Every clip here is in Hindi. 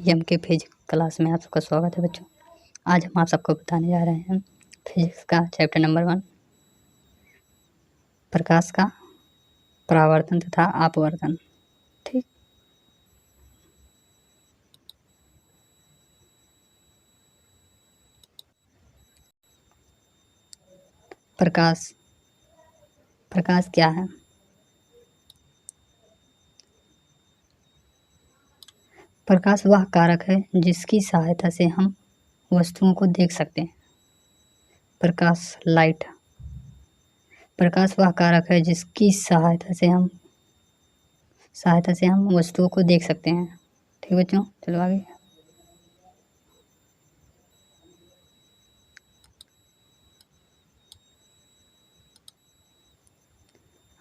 एम के फिजिक्स क्लास में आप सबका स्वागत है बच्चों। आज हम आप सबको बताने जा रहे हैं फिजिक्स का चैप्टर नंबर 1, प्रकाश का परावर्तन तथा अपवर्तन। ठीक, प्रकाश क्या है? प्रकाश वह कारक है जिसकी सहायता से हम वस्तुओं को देख सकते हैं। प्रकाश वह कारक है जिसकी सहायता से हम वस्तुओं को देख सकते हैं। ठीक बच्चों, चलो आगे।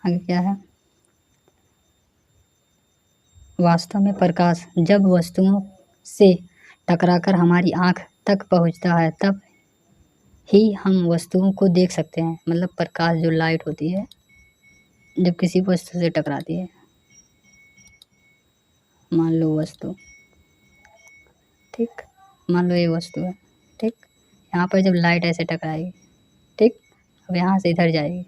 आगे क्या है? वास्तव में प्रकाश जब वस्तुओं से टकराकर हमारी आँख तक पहुंचता है तब ही हम वस्तुओं को देख सकते हैं। मतलब प्रकाश जो लाइट होती है जब किसी वस्तु से टकराती है, मान लो वस्तु, ठीक, मान लो ये वस्तु है, ठीक, यहाँ पर जब लाइट ऐसे टकराएगी, ठीक, अब यहाँ से इधर जाएगी,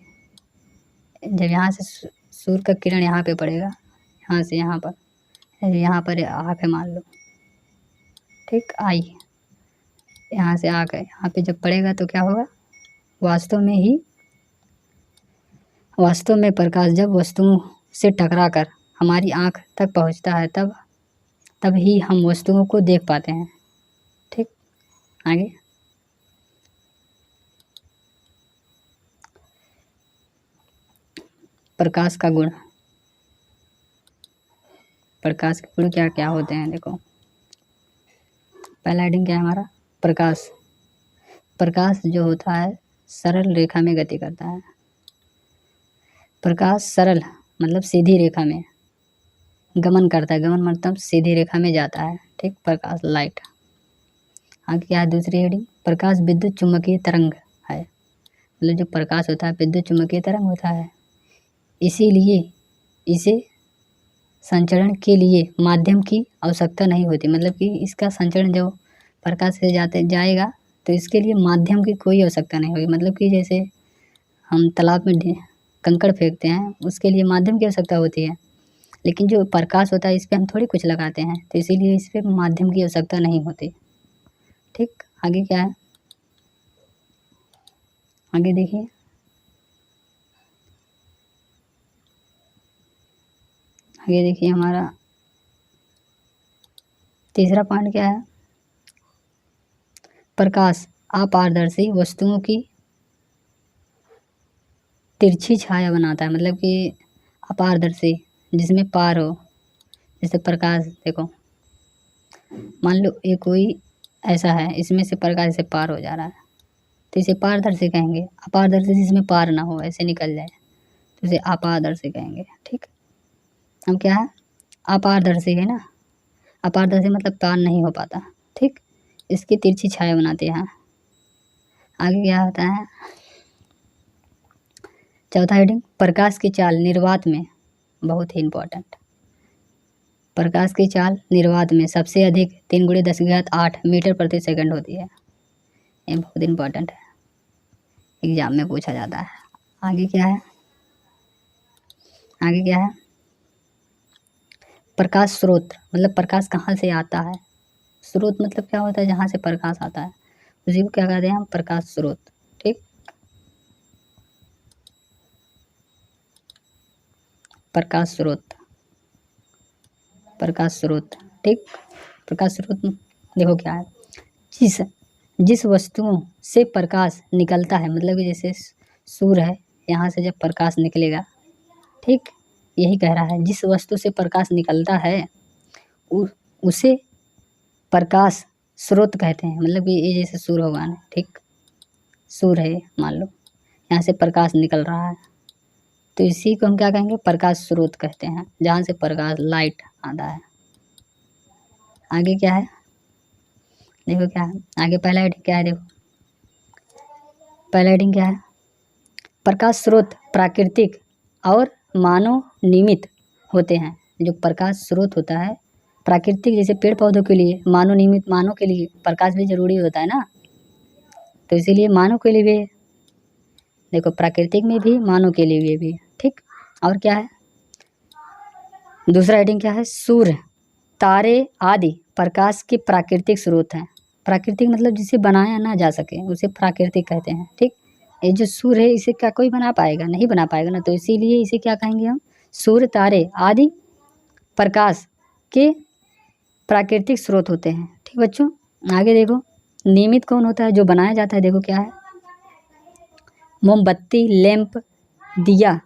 जब यहाँ से सूर्य का किरण यहाँ पे पड़ेगा, यहाँ से यहाँ पर आँख है मान लो, ठीक, आई, यहाँ से आँख है, यहाँ पे जब पड़ेगा तो क्या होगा? वास्तव में प्रकाश जब वस्तुओं से टकराकर हमारी आँख तक पहुँचता है तब ही हम वस्तुओं को देख पाते हैं। ठीक, आगे। प्रकाश का गुण, प्रकाश के गुण क्या क्या होते हैं? देखो, पहला हेडिंग क्या है हमारा? प्रकाश जो होता है सरल रेखा में गति करता है। प्रकाश सरल मतलब सीधी रेखा में गमन करता है। गमन मतलब सीधी रेखा में जाता है। ठीक, प्रकाश लाइट। आगे क्या है दूसरी हेडिंग? प्रकाश विद्युत चुम्बकीय तरंग है। मतलब जो प्रकाश होता है विद्युत चुम्बकीय तरंग होता है, इसीलिए इसे संचरण के लिए माध्यम की आवश्यकता नहीं होती। मतलब कि इसका संचरण जो प्रकाश से जाएगा तो इसके लिए माध्यम की कोई आवश्यकता नहीं होगी। मतलब कि जैसे हम तालाब में कंकड़ फेंकते हैं, उसके लिए माध्यम की आवश्यकता होती है, लेकिन जो प्रकाश होता है इस पर हम थोड़ी कुछ लगाते हैं, तो इसीलिए इस पर माध्यम की आवश्यकता नहीं होती। ठीक, आगे क्या है? आगे देखिए, हमारा तीसरा पॉइंट क्या है? प्रकाश अपारदर्शी वस्तुओं की तिरछी छाया बनाता है। मतलब कि अपारदर्शी जिसमें पार हो, जैसे प्रकाश, देखो मान लो ये कोई ऐसा है, इसमें से प्रकाश से पार हो जा रहा है तो इसे पारदर्शी कहेंगे। अपारदर्शी जिसमें पार ना हो, ऐसे निकल जाए तो इसे अपारदर्शी कहेंगे। ठीक, हम क्या है? अपारदर्शी है ना, अपारदर्शी मतलब पार नहीं हो पाता। ठीक, इसकी तिरछी छाया बनाते हैं। आगे क्या होता है? चौथा हेडिंग, प्रकाश की चाल निर्वात में, बहुत ही इम्पोर्टेंट, प्रकाश की चाल निर्वात में सबसे अधिक 3 × 10⁸ मीटर प्रति सेकंड होती है। ये बहुत इम्पोर्टेंट है, एग्जाम में पूछा जाता है। आगे क्या है? प्रकाश स्रोत, मतलब प्रकाश कहाँ से आता है। स्रोत मतलब क्या होता है? जहाँ से प्रकाश आता है उसी को क्या कहते हैं हम? प्रकाश स्रोत। ठीक, प्रकाश स्रोत। ठीक, प्रकाश स्रोत देखो क्या है? जिस वस्तुओं से प्रकाश निकलता है, मतलब कि जैसे सूर्य है, यहाँ से जब प्रकाश निकलेगा, ठीक, यही कह रहा है जिस वस्तु से प्रकाश निकलता है उसे प्रकाश स्रोत कहते हैं। मतलब कि ये जैसे सूर्य भगवान है, ठीक, सूर्य है मान लो, यहाँ से प्रकाश निकल रहा है तो इसी को हम क्या कहेंगे? प्रकाश स्रोत कहते हैं, जहाँ से प्रकाश लाइट आता है। आगे क्या है? देखो क्या है आगे, पहला हेडिंग क्या है? देखो पहला हेडिंग क्या है? प्रकाश स्रोत प्राकृतिक और मानव निर्मित होते हैं। जो प्रकाश स्रोत होता है प्राकृतिक जैसे पेड़ पौधों के लिए, मानव निर्मित मानव के लिए प्रकाश भी जरूरी होता है ना, तो इसीलिए मानव के लिए भी है। देखो प्राकृतिक में भी, मानव के लिए भी, ठीक। और क्या है, दूसरा हेडिंग क्या है, सूर्य, तारे आदि प्रकाश के प्राकृतिक स्रोत हैं। प्राकृतिक मतलब जिसे बनाया ना जा सके उसे प्राकृतिक कहते हैं, ठीक। ये जो सूर्य है इसे क्या कोई बना पाएगा, नहीं बना पाएगा ना, तो इसीलिए इसे क्या कहेंगे हम, सूर्य तारे आदि प्रकाश के प्राकृतिक स्रोत होते हैं, ठीक बच्चों। आगे देखो, नियमित कौन होता है, जो बनाया जाता है, देखो क्या है, मोमबत्ती, लैंप, दिया,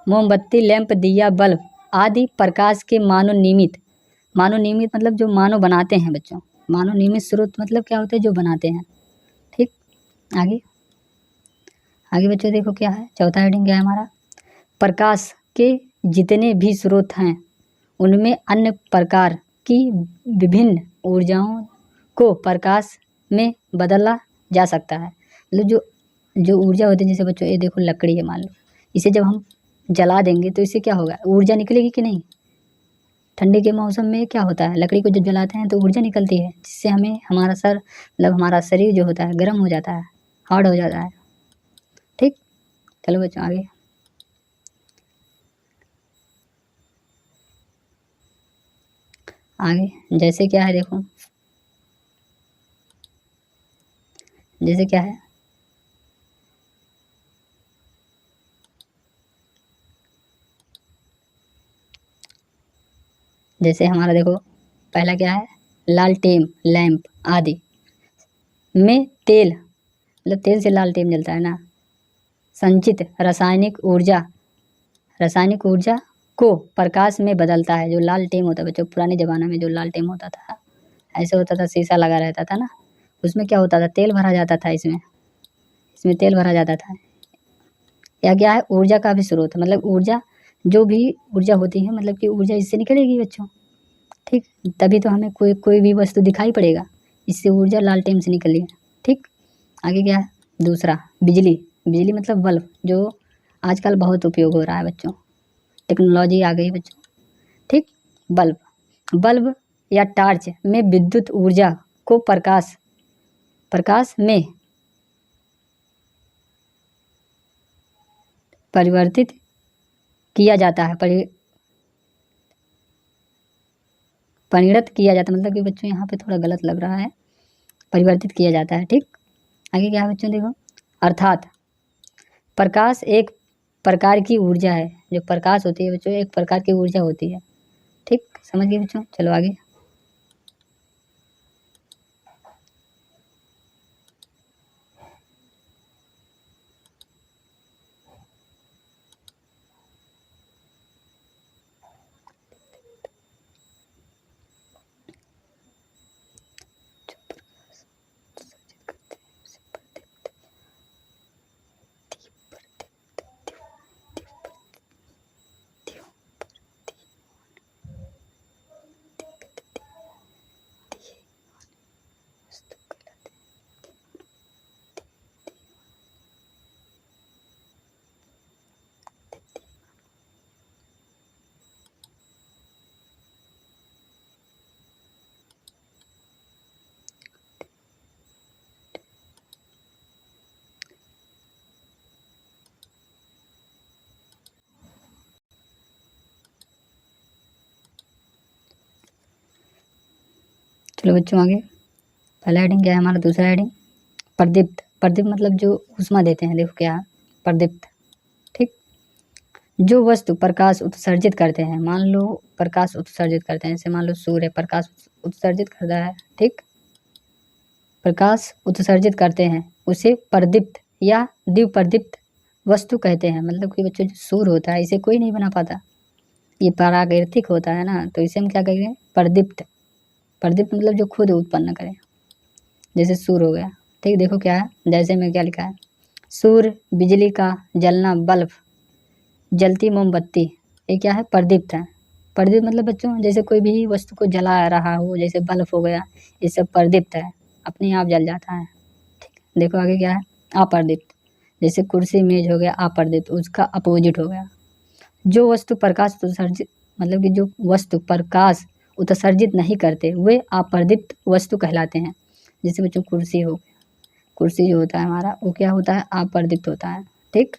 मोमबत्ती, लैंप, दिया, बल्ब आदि प्रकाश के मानव नियमित, मानव नियमित मतलब जो मानव बनाते हैं बच्चों, मानव नियमित स्रोत मतलब क्या होता है, जो बनाते हैं, ठीक। आगे आगे बच्चों देखो क्या है, चौथा हेडिंग क्या है हमारा, प्रकाश के जितने भी स्रोत हैं उनमें अन्य प्रकार की विभिन्न ऊर्जाओं को प्रकाश में बदला जा सकता है। मतलब जो जो ऊर्जा होती है, जैसे बच्चों ये देखो लकड़ी है, मान लो इसे जब हम जला देंगे तो इससे क्या होगा, ऊर्जा निकलेगी कि नहीं। ठंडी के मौसम में क्या होता है, लकड़ी को जब जलाते हैं तो ऊर्जा निकलती है, जिससे हमें हमारा सर मतलब हमारा शरीर जो होता है गर्म हो जाता है, हार्ड हो जाता है, ठीक। चलो बच्चों आगे, आगे जैसे क्या है, देखो जैसे क्या है, जैसे हमारा देखो पहला क्या है, लालटेन, लैंप आदि में तेल, मतलब तेल से लालटेन जलता है ना, संचित रासायनिक ऊर्जा को प्रकाश में बदलता है। जो लालटेन होता है बच्चों, पुराने ज़माने में जो लालटेन होता था, ऐसे होता था, शीशा लगा रहता था ना, उसमें क्या होता था, तेल भरा जाता था, इसमें इसमें तेल भरा जाता था। या क्या है, ऊर्जा का भी स्रोत, मतलब ऊर्जा, जो भी ऊर्जा होती है, मतलब कि ऊर्जा इससे निकलेगी बच्चों, ठीक। तभी तो हमें कोई भी वस्तु दिखाई पड़ेगा, इससे ऊर्जा लालटेन से निकली है, ठीक। आगे क्या है, दूसरा बिजली, बिजली मतलब बल्ब, जो आजकल बहुत उपयोग हो रहा है बच्चों, टेक्नोलॉजी आ गई बच्चों, ठीक। बल्ब, बल्ब या टार्च में विद्युत ऊर्जा को प्रकाश में परिवर्तित किया जाता है, परिणत किया जाता है, मतलब कि बच्चों यहाँ पे थोड़ा गलत लग रहा है, परिवर्तित किया जाता है, ठीक। आगे क्या है बच्चों देखो, अर्थात प्रकाश एक प्रकार की ऊर्जा है, जो प्रकाश होती है बच्चों एक प्रकार की ऊर्जा होती है, ठीक। समझ गए बच्चों, चलो आगे, चलो बच्चों आगे, पहला हेडिंग क्या है हमारा, दूसरा हेडिंग प्रदीप्त, प्रदीप्त मतलब जो ऊष्मा देते हैं, देखो क्या है प्रदीप्त, ठीक। जो वस्तु प्रकाश उत्सर्जित करते हैं, मान लो प्रकाश उत्सर्जित करते हैं, जैसे मान लो सूर्य प्रकाश उत्सर्जित करता है, ठीक, प्रकाश उत्सर्जित करते हैं, उसे प्रदीप्त या द्विप्रदीप्त वस्तु कहते हैं। मतलब कि बच्चों जो सूर्य होता है इसे कोई नहीं बना पाता, ये प्राकृतिक होता है ना, तो इसे हम क्या कहेंगे, प्रदीप्त, प्रदीप्त मतलब जो खुद उत्पन्न करे, जैसे सूर्य हो गया, ठीक। देखो क्या है, जैसे में क्या लिखा है, सूर्य, बिजली का जलना, बल्ब, जलती मोमबत्ती, ये क्या है, प्रदीप्त है। प्रदीप्त मतलब बच्चों जैसे कोई भी वस्तु को जला रहा हो, जैसे बल्ब हो गया, ये सब प्रदीप्त है, अपने आप जल जाता है, ठीक। देखो आगे क्या है, अप्रदीप्त, जैसे कुर्सी मेज हो गया, अप्रदीप्त उसका अपोजिट हो गया। जो वस्तु प्रकाश उत्सर्जित, मतलब कि जो वस्तु प्रकाश उत्सर्जित नहीं करते वे अपर्दित वस्तु कहलाते हैं। जैसे बच्चों कुर्सी हो गया, कुर्सी जो होता है हमारा वो क्या होता है, अपर्दित होता है। ठीक,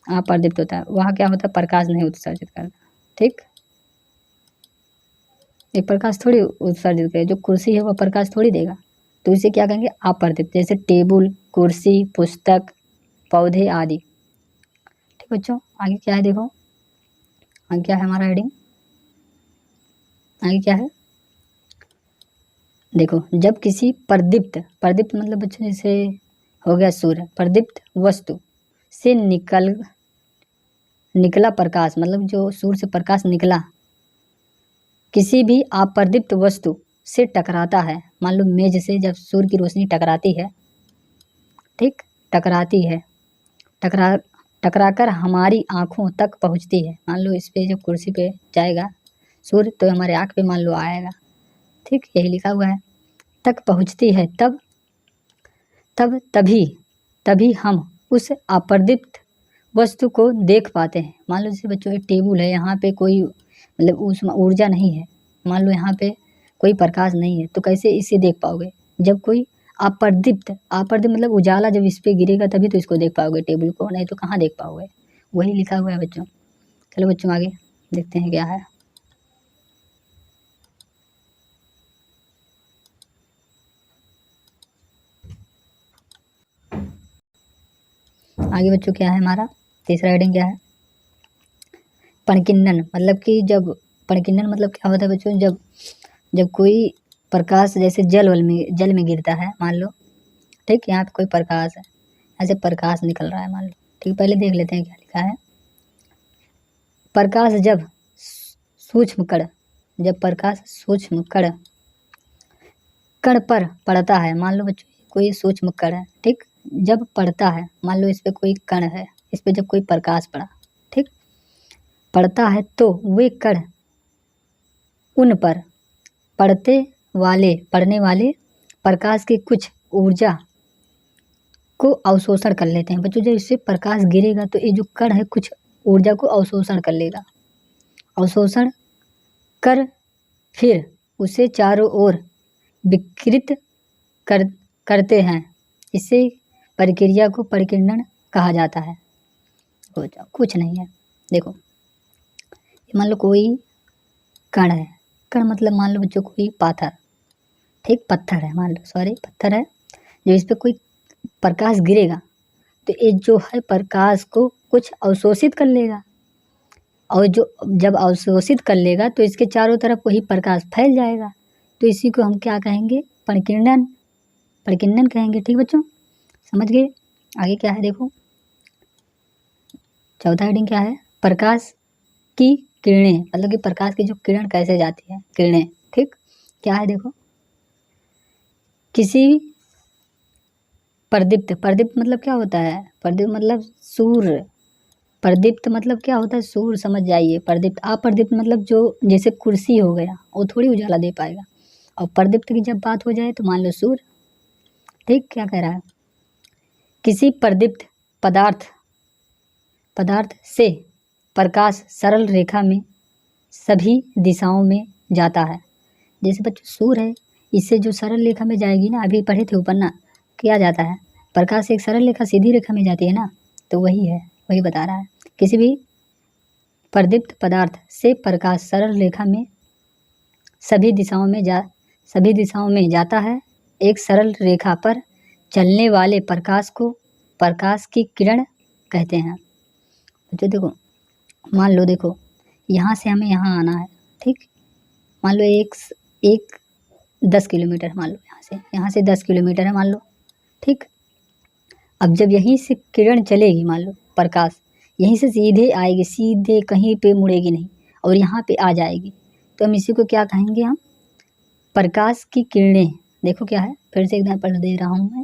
अपर्दित होता है, वह क्या होता है, प्रकाश नहीं उत्सर्जित करता। ठीक, ये प्रकाश थोड़ी उत्सर्जित करे, जो कुर्सी है वह प्रकाश थोड़ी देगा, तो इसे क्या कहेंगे, अपर्दित। जैसे टेबल, कुर्सी, पुस्तक, पौधे आदि। ठीक बच्चों, आगे क्या है देखो, आगे क्या है हमारा हेडिंग, आगे क्या है देखो, जब किसी प्रदीप्त, प्रदीप्त मतलब बच्चों जैसे हो गया सूर्य, प्रदीप्त वस्तु से निकला प्रकाश, मतलब जो सूर्य से प्रकाश निकला किसी भी अप्रदीप्त वस्तु से टकराता है, मान लो मेज से जब सूर्य की रोशनी टकराती है, ठीक, टकराती है, टकराकर हमारी आँखों तक पहुँचती है। मान लो इस पे जब कुर्सी पे जाएगा सूर्य तो हमारे आँख पे मान लो आएगा, ठीक, यही लिखा हुआ है, तक पहुँचती है, तभी हम उस अप्रदीप्त वस्तु को देख पाते हैं। मान लो जैसे बच्चों ये टेबल है, यहाँ पे कोई मतलब उसमें ऊर्जा नहीं है, मान लो यहाँ पे कोई प्रकाश नहीं है, तो कैसे इसे देख पाओगे, जब कोई अप्रदीप्त मतलब उजाला जब इस पे गिरेगा तभी तो इसको देख पाओगे टेबल को, नहीं तो कहाँ देख पाओगे, वही लिखा हुआ है बच्चों। चलो बच्चों आगे देखते हैं क्या है। आगे बच्चों क्या है हमारा तीसरा हेडिंग क्या है, पणकिन्नन, मतलब कि जब पणकिन्नन मतलब क्या होता है बच्चों, जब कोई प्रकाश जैसे जल में गिरता है, मान लो, ठीक, यहाँ पे कोई प्रकाश है, ऐसे प्रकाश निकल रहा है मान लो, ठीक, पहले देख लेते हैं क्या लिखा है। प्रकाश जब सूक्ष्म कण पर पड़ता है, मान लो बच्चों कोई सूक्ष्म कण है, ठीक, जब पड़ता है, मान लो इस पे कोई कण है, इस पे जब कोई प्रकाश पड़ा, ठीक, पड़ता है तो वे कण उन पर पड़ने वाले प्रकाश की कुछ ऊर्जा को अवशोषण कर लेते हैं। बच्चों जब इससे प्रकाश गिरेगा तो ये जो कण है कुछ ऊर्जा को अवशोषण कर लेगा, अवशोषण कर फिर उसे चारों ओर विकृत करते हैं। इसे प्रक्रिया को परिकीर्णन कहा जाता है। कुछ नहीं है, देखो मान लो कोई कण है, कण मतलब मान लो बच्चों कोई पाथर, ठीक, पत्थर है, मान लो सॉरी पत्थर है, जो इस पे कोई प्रकाश गिरेगा तो ये जो है प्रकाश को कुछ अवशोषित कर लेगा, और जो जब अवशोषित कर लेगा तो इसके चारों तरफ वही प्रकाश फैल जाएगा, तो इसी को हम क्या कहेंगे, परिकीर्णन कहेंगे। ठीक बच्चों, समझ गए। आगे क्या है देखो, चौथा हेडिंग क्या है, प्रकाश की किरणें, मतलब कि प्रकाश की जो किरण कैसे जाती है, किरणें, ठीक, क्या है देखो, किसी प्रदीप्त मतलब क्या होता है, प्रदीप्त मतलब सूर्य, प्रदीप्त मतलब क्या होता है, सूर्य, समझ जाइए। प्रदीप्त, अप्रदीप्त मतलब जो जैसे कुर्सी हो गया वो थोड़ी उजाला दे पाएगा, और प्रदीप्त की जब बात हो जाए तो मान लो सूर्य, ठीक, क्या कह रहा है, किसी प्रदीप्त पदार्थ से प्रकाश सरल रेखा में सभी दिशाओं में जाता है। जैसे बच्चों सूर्य है, इससे जो सरल रेखा में जाएगी ना, अभी पढ़े थे ऊपर ना, किया जाता है, प्रकाश एक सरल रेखा सीधी रेखा में जाती है ना, तो वही है, वही बता रहा है, किसी भी प्रदीप्त पदार्थ से प्रकाश सरल रेखा में सभी दिशाओं में जाता है। एक सरल रेखा पर चलने वाले प्रकाश को प्रकाश की किरण कहते हैं। बच्चों देखो, मान लो देखो यहाँ से हमें यहाँ आना है, ठीक, मान लो एक 10 किलोमीटर, मान लो यहाँ से 10 किलोमीटर है मान लो, ठीक, अब जब यहीं से किरण चलेगी, मान लो प्रकाश यहीं से सीधे आएगी, सीधे कहीं पे मुड़ेगी नहीं, और यहाँ पे आ जाएगी, तो हम इसी को क्या कहेंगे, हम प्रकाश की किरणें। देखो क्या है, फिर से एकदम पढ़ दे रहा हूँ मैं,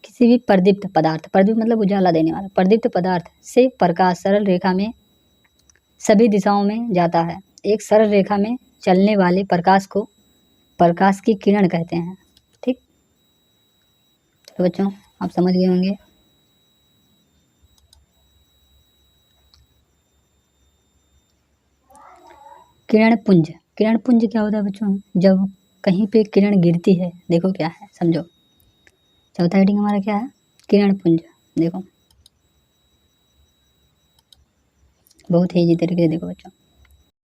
किसी भी प्रदीप्त पदार्थ, प्रदीप्त मतलब उजाला देने वाला, प्रदीप्त पदार्थ से प्रकाश सरल रेखा में सभी दिशाओं में जाता है। एक सरल रेखा में चलने वाले प्रकाश को प्रकाश की किरण कहते हैं। ठीक, तो बच्चों आप समझ गए होंगे। किरण पुंज, किरण पुंज क्या होता है बच्चों? जब कहीं पे किरण गिरती है, देखो क्या है, समझो। चौथा हेडिंग हमारा क्या है? किरण पुंज। देखो बहुत ही इजी तरीके से देखो बच्चों,